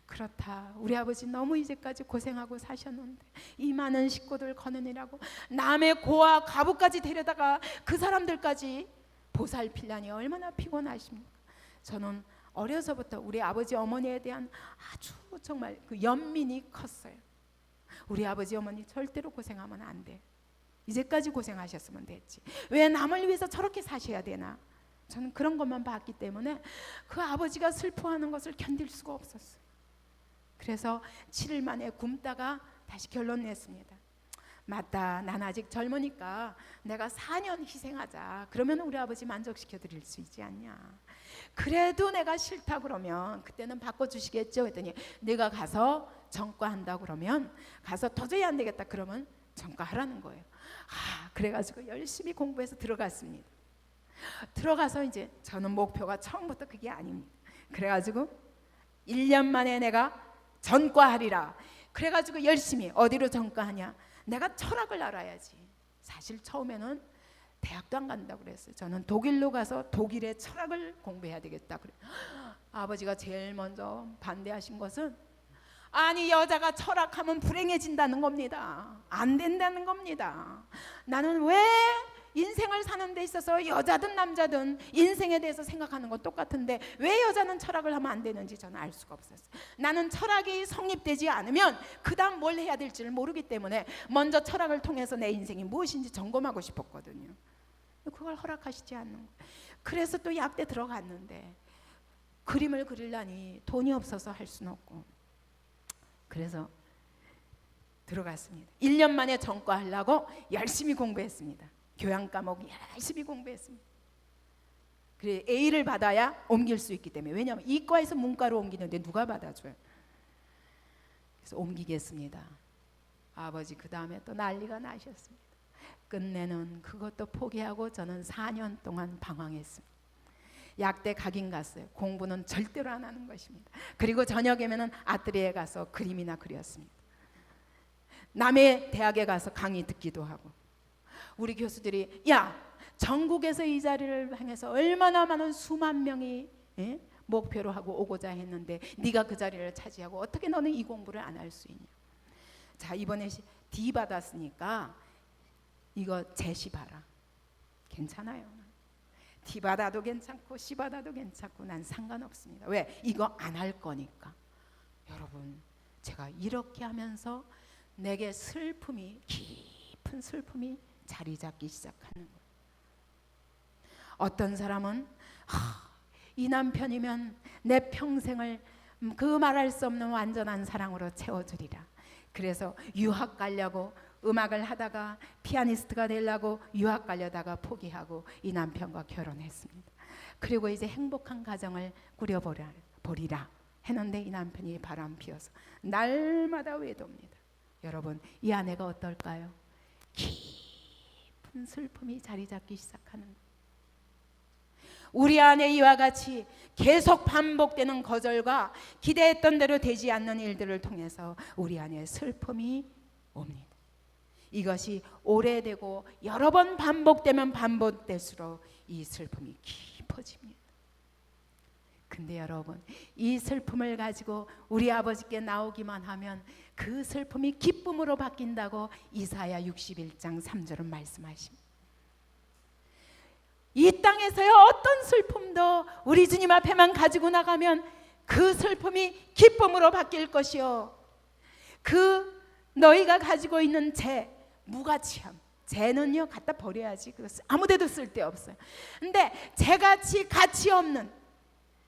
그렇다, 우리 아버지 너무 이제까지 고생하고 사셨는데 이 많은 식구들 거느리라고 남의 고아 가부까지 데려다가 그 사람들까지 보살피려니 얼마나 피곤하십니까? 저는 어려서부터 우리 아버지 어머니에 대한 아주 정말 그 연민이 컸어요. 우리 아버지 어머니 절대로 고생하면 안 돼. 이제까지 고생하셨으면 됐지. 왜 남을 위해서 저렇게 사셔야 되나? 저는 그런 것만 봤기 때문에 그 아버지가 슬퍼하는 것을 견딜 수가 없었어요. 그래서 7일 만에 굶다가 다시 결론 냈습니다. 맞다, 난 아직 젊으니까 내가 4년 희생하자. 그러면 우리 아버지 만족시켜 드릴 수 있지 않냐. 그래도 내가 싫다 그러면 그때는 바꿔주시겠죠 했더니, 내가 가서 전과한다 그러면, 가서 도저히 안 되겠다 그러면 전과하라는 거예요. 그래가지고 열심히 공부해서 들어갔습니다. 들어가서 이제 저는 목표가 처음부터 그게 아닙니다. 그래가지고 1년 만에 내가 전과하리라. 그래가지고 열심히, 어디로 전과하냐? 내가 철학을 알아야지. 사실 처음에는 대학도 안 간다고 그랬어요. 저는 독일로 가서 독일의 철학을 공부해야 되겠다 그래. 아버지가 제일 먼저 반대하신 것은, 아니, 여자가 철학하면 불행해진다는 겁니다. 안 된다는 겁니다. 나는 왜 인생을 사는 데 있어서 여자든 남자든 인생에 대해서 생각하는 건 똑같은데 왜 여자는 철학을 하면 안 되는지 저는 알 수가 없었어요. 나는 철학이 성립되지 않으면 그 다음 뭘 해야 될지를 모르기 때문에 먼저 철학을 통해서 내 인생이 무엇인지 점검하고 싶었거든요. 그걸 허락하시지 않는 거예요. 그래서 또 약대 들어갔는데 그림을 그리려니 돈이 없어서 할 수는 없고, 그래서 들어갔습니다. 1년 만에 전과하려고 열심히 공부했습니다. 교양 과목 열심히 공부했습니다. 그래 A를 받아야 옮길 수 있기 때문에. 왜냐하면 이과에서 문과로 옮기는데 누가 받아줘요. 그래서 옮기겠습니다. 아버지 그 다음에 또 난리가 나셨습니다. 끝내는 그것도 포기하고 저는 4년 동안 방황했습니다. 약대 가긴 갔어요. 공부는 절대로 안 하는 것입니다. 그리고 저녁에는 아뜨리에 가서 그림이나 그렸습니다. 남의 대학에 가서 강의 듣기도 하고, 우리 교수들이 야 전국에서 이 자리를 향해서 얼마나 많은 수만 명이 목표로 하고 오고자 했는데 네가 그 자리를 차지하고 어떻게 너는 이 공부를 안 할 수 있냐. 자 이번에 D 받았으니까 이거 제시 봐라. 괜찮아요. D 받아도 괜찮고 C 받아도 괜찮고 난 상관없습니다. 왜? 이거 안 할 거니까. 여러분 제가 이렇게 하면서 내게 슬픔이, 깊은 슬픔이 자리 잡기 시작하는 거예요. 어떤 사람은 이 남편이면 내 평생을 그 말할 수 없는 완전한 사랑으로 채워주리라. 그래서 유학 가려고 음악을 하다가 피아니스트가 되려고 유학 가려다가 포기하고 이 남편과 결혼했습니다. 그리고 이제 행복한 가정을 꾸려보리라 했는데 이 남편이 바람 피워서 날마다 외도입니다. 여러분 이 아내가 어떨까요? 깊은 슬픔이 자리 잡기 시작하는 거예요. 우리 안에 이와 같이 계속 반복되는 거절과 기대했던 대로 되지 않는 일들을 통해서 우리 안에 슬픔이 옵니다. 이것이 오래되고 여러 번 반복되면 반복될수록 이 슬픔이 깊어집니다. 근데 여러분 이 슬픔을 가지고 우리 아버지께 나오기만 하면 그 슬픔이 기쁨으로 바뀐다고 이사야 61장 3절은 말씀하십니다. 이 땅에서의 어떤 슬픔도 우리 주님 앞에만 가지고 나가면 그 슬픔이 기쁨으로 바뀔 것이요, 그 너희가 가지고 있는 죄, 무가치함, 죄는요 갖다 버려야지. 아무데도 쓸데없어요. 근데 죄같이 가치 없는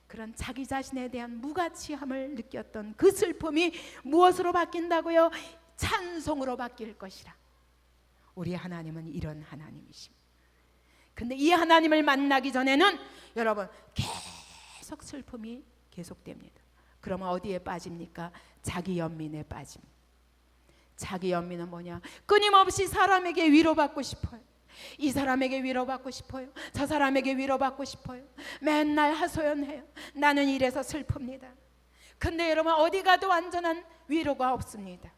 그런 자기 자신에 대한 무가치함을 느꼈던 그 슬픔이 무엇으로 바뀐다고요? 찬송으로 바뀔 것이라. 우리 하나님은 이런 하나님이십니다. 근데 이 하나님을 만나기 전에는 여러분 계속 슬픔이 계속됩니다. 그러면 어디에 빠집니까? 자기 연민에 빠집니다. 자기 연민은 뭐냐? 끊임없이 사람에게 위로받고 싶어요. 이 사람에게 위로받고 싶어요. 저 사람에게 위로받고 싶어요. 맨날 하소연해요. 나는 이래서 슬픕니다. 근데 여러분 어디 가도 완전한 위로가 없습니다.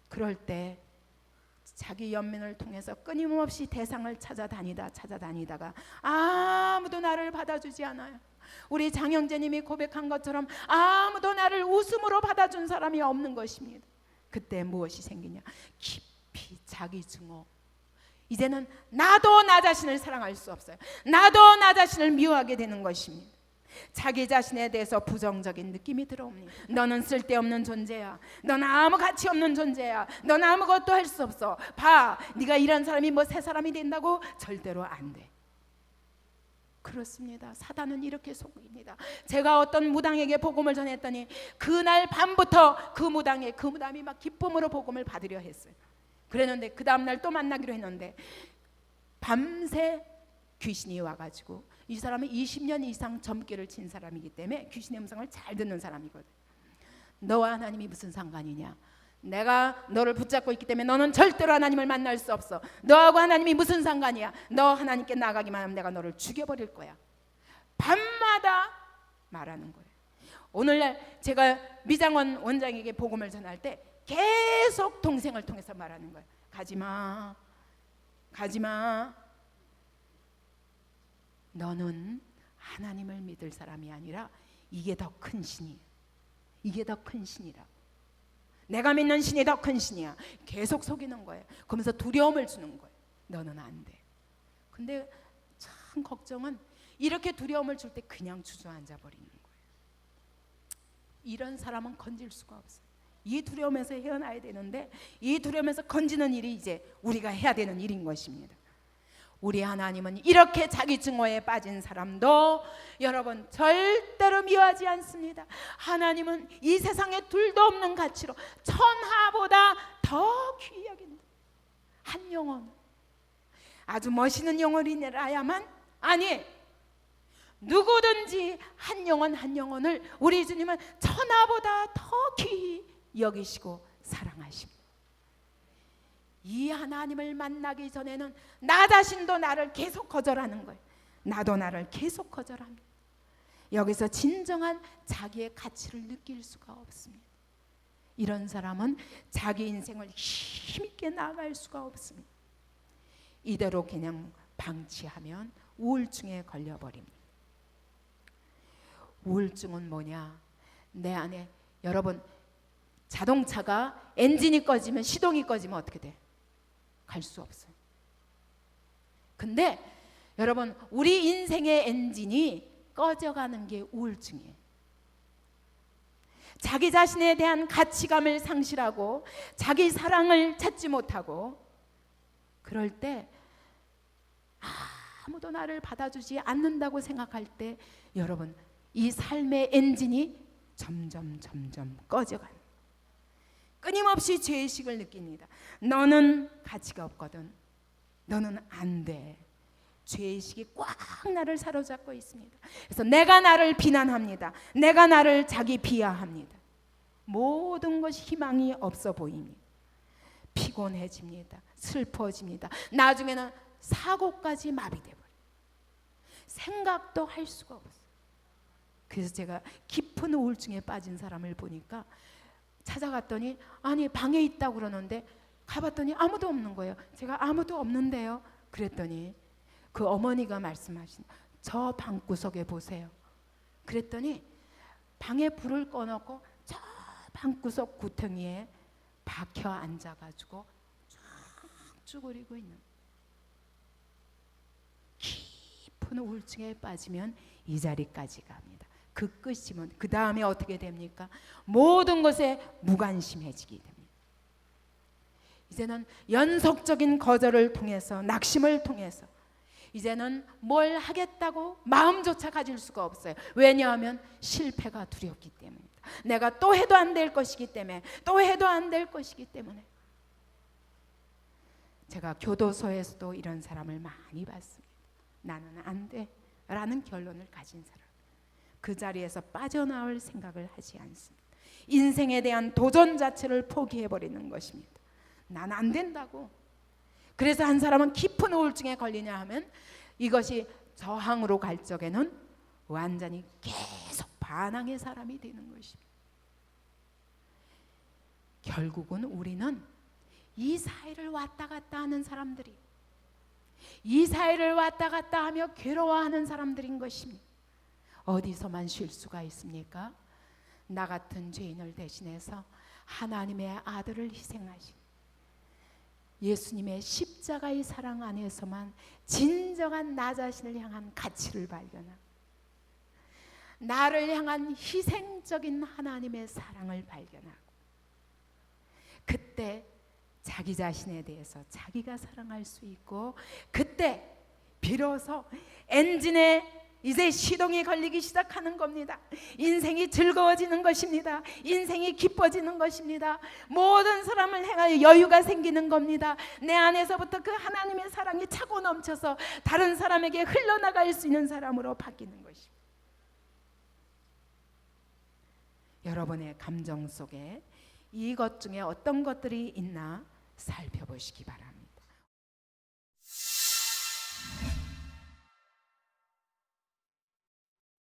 그럴 때 자기 연민을 통해서 끊임없이 대상을 찾아다니다가 아무도 나를 받아주지 않아요. 우리 장영재님이 고백한 것처럼 아무도 나를 웃음으로 받아준 사람이 없는 것입니다. 그때 무엇이 생기냐? 깊이 자기 증오. 이제는 나도 나 자신을 사랑할 수 없어요. 나도 나 자신을 미워하게 되는 것입니다. 자기 자신에 대해서 부정적인 느낌이 들어옵니다. 너는 쓸데없는 존재야. 너는 아무 가치 없는 존재야. 너는 아무것도 할 수 없어. 봐, 네가 이런 사람이 뭐 새 사람이 된다고? 절대로 안 돼. 그렇습니다. 사단은 이렇게 속입니다. 제가 어떤 무당에게 복음을 전했더니 그날 밤부터 그 무당이 막 기쁨으로 복음을 받으려 했어요. 그랬는데 그 다음날 또 만나기로 했는데 밤새 귀신이 와가지고, 이 사람은 20년 이상 점괘를 친 사람이기 때문에 귀신의 음성을 잘 듣는 사람이거든. 너와 하나님이 무슨 상관이냐? 내가 너를 붙잡고 있기 때문에 너는 절대로 하나님을 만날 수 없어. 너하고 하나님이 무슨 상관이야? 너 하나님께 나가기만 하면 내가 너를 죽여버릴 거야. 밤마다 말하는 거예요. 오늘날 제가 미장원 원장에게 복음을 전할 때 계속 동생을 통해서 말하는 거예요. 가지마, 가지마. 너는 하나님을 믿을 사람이 아니라 이게 더 큰 신이야. 이게 더 큰 신이라고. 내가 믿는 신이 더 큰 신이야. 계속 속이는 거예요. 그러면서 두려움을 주는 거예요. 너는 안 돼. 근데 참 걱정은 이렇게 두려움을 줄 때 그냥 주저앉아 버리는 거예요. 이런 사람은 건질 수가 없어요. 이 두려움에서 헤어나야 되는데 이 두려움에서 건지는 일이 이제 우리가 해야 되는 일인 것입니다. 우리 하나님은 이렇게 자기 증오에 빠진 사람도 여러분 절대로 미워하지 않습니다. 하나님은 이 세상에 둘도 없는 가치로 천하보다 더 귀히 여긴다. 한 영혼, 아주 멋있는 영혼이라야만 아니, 누구든지 한 영혼 한 영혼을 우리 주님은 천하보다 더 귀히 여기시고 사랑하십니다. 이 하나님을 만나기 전에는 나 자신도 나를 계속 거절하는 거예요. 나도 나를 계속 거절합니다. 여기서 진정한 자기의 가치를 느낄 수가 없습니다. 이런 사람은 자기 인생을 힘있게 나아갈 수가 없습니다. 이대로 그냥 방치하면 우울증에 걸려버립니다. 우울증은 뭐냐? 내 안에 여러분 자동차가 엔진이 꺼지면 시동이 꺼지면 어떻게 돼? 갈 수 없어요. 근데 여러분 우리 인생의 엔진이 꺼져가는 게 우울증이에요. 자기 자신에 대한 가치감을 상실하고 자기 사랑을 찾지 못하고 그럴 때 아무도 나를 받아주지 않는다고 생각할 때 여러분 이 삶의 엔진이 점점 꺼져가는, 끊임없이 죄의식을 느낍니다. 너는 가치가 없거든. 너는 안 돼. 죄의식이 꽉 나를 사로잡고 있습니다. 그래서 내가 나를 비난합니다. 내가 나를 자기 비하합니다. 모든 것이 희망이 없어 보입니다. 피곤해집니다. 슬퍼집니다. 나중에는 사고까지 마비돼버려요. 생각도 할 수가 없어요. 그래서 제가 깊은 우울증에 빠진 사람을 보니까 찾아갔더니 아니 방에 있다고 그러는데 가봤더니 아무도 없는 거예요. 제가 아무도 없는데요. 그랬더니 그 어머니가 말씀하신 저 방구석에 보세요. 그랬더니 방에 불을 꺼놓고 저 방구석 구덩이에 박혀 앉아가지고 쫙 쭈그리고 있는, 깊은 우울증에 빠지면 이 자리까지 갑니다. 그 끝이면 그 다음에 어떻게 됩니까? 모든 것에 무관심해지게 됩니다. 이제는 연속적인 거절을 통해서, 낙심을 통해서 이제는 뭘 하겠다고 마음조차 가질 수가 없어요. 왜냐하면 실패가 두렵기 때문입니다. 내가 또 해도 안 될 것이기 때문에, 또 해도 안 될 것이기 때문에. 제가 교도소에서도 이런 사람을 많이 봤습니다. 나는 안 돼 라는 결론을 가진 사람, 그 자리에서 빠져나올 생각을 하지 않습니다. 인생에 대한 도전 자체를 포기해버리는 것입니다. 난 안 된다고. 그래서 한 사람은 깊은 우울증에 걸리냐 하면 이것이 저항으로 갈 적에는 완전히 계속 반항의 사람이 되는 것입니다. 결국은 우리는 이 사이를 왔다 갔다 하는 사람들이, 이 사이를 왔다 갔다 하며 괴로워하는 사람들인 것입니다. 어디서만 쉴 수가 있습니까? 나 같은 죄인을 대신해서 하나님의 아들을 희생하신 예수님의 십자가의 사랑 안에서만 진정한 나 자신을 향한 가치를 발견하고, 나를 향한 희생적인 하나님의 사랑을 발견하고, 그때 자기 자신에 대해서 자기가 사랑할 수 있고, 그때 비로소 엔진에 이제 시동이 걸리기 시작하는 겁니다. 인생이 즐거워지는 것입니다. 인생이 기뻐지는 것입니다. 모든 사람을 향하여 여유가 생기는 겁니다. 내 안에서부터 그 하나님의 사랑이 차고 넘쳐서 다른 사람에게 흘러나갈 수 있는 사람으로 바뀌는 것입니다. 여러분의 감정 속에 이것 중에 어떤 것들이 있나 살펴보시기 바랍니다.